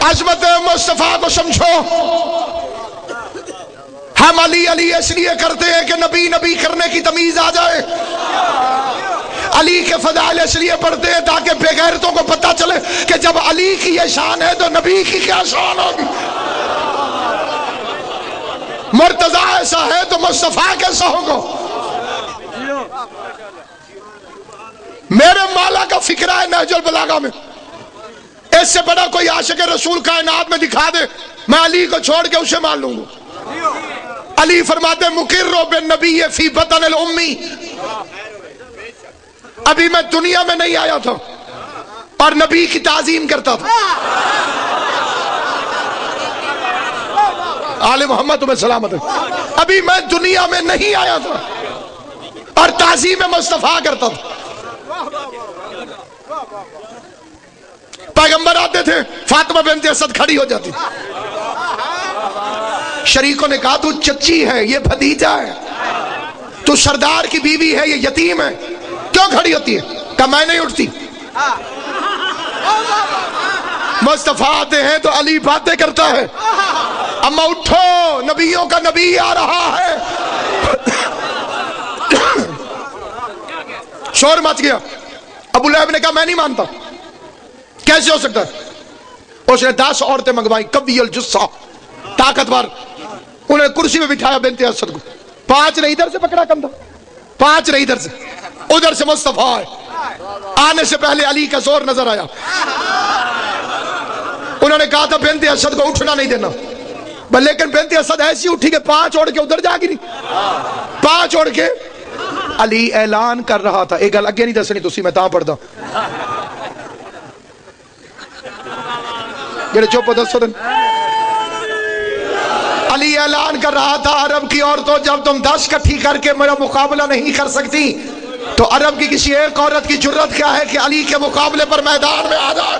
عظمت مصطفیٰ کو سمجھو. ہم علی علی اس لیے کرتے ہیں کہ نبی نبی کرنے کی تمیز آ جائے. علی کے فضائل اس لیے پڑھتے ہیں تاکہ بے غیرتوں کو پتہ چلے کہ جب علی کی یہ شان ہے تو نبی کی کیا شان ہوگی. مرتضیٰ ایسا ہے تو مصطفیٰ کیسا ہوگا. میرے مولا کا فکرہ ہے نہج البلاغہ میں، اس سے بڑا کوئی عاشق رسول کائنات میں دکھا دے میں علی کو چھوڑ کے اسے مان لوں گا. علی فرماتے مقر بالنبی فی بطن الامی، ابھی میں دنیا میں نہیں آیا تھا اور نبی کی تعظیم کرتا تھا. آل محمد تمہیں سلامت ہے. ابھی میں دنیا میں نہیں آیا تھا اور تعظیم مصطفیٰ کرتا تھا. پیغمبر آتے تھے، فاطمہ بنت اسد کھڑی ہو جاتی. شریکوں نے کہا تو چچی ہے، یہ بھتیجا ہے، تو سردار کی بیوی ہے، یہ یتیم ہے، کیوں کھڑی ہوتی ہے؟ کہا میں نہیں اٹھتی. مصطفیٰ آتے ہیں تو علی باتیں کرتا ہے، اما اٹھو نبیوں کا نبی آ رہا ہے. شور مچ گیا. ابو لہب نے کہا میں نہیں مانتا. کیسے ہو سکتا ہے؟ اس نے 10 عورتیں منگوائی، قوی الجثہ، طاقتور. انہیں کرسی میں بٹھایا بنت اسد کو. 5 نے ادھر سے پکڑا کندھا، 5 نے ادھر سے، ادھر سے مصطفیٰ آئے. آنے سے پہلے علی کا زور نظر آیا. انہوں نے کہا تھا بنت اسد کو اٹھنا نہیں دینا، لیکن بنت اسد ایسی اٹھی کہ 5 اوڑھ کے ادھر جا گری. 5 اوڑھ کے علی اعلان کر رہا تھا. ایک گل اگے نہیں دسنی تسی، میں تاں پڑھدا جڑے چپ دسو. علی اعلان کر رہا تھا عرب کی عورتوں جب تم 10 اکٹھی کر کے میرا مقابلہ نہیں کر سکتی تو عرب کی کسی ایک عورت کی جرت کیا ہے کہ علی کے مقابلے پر میدان میں آ جائے.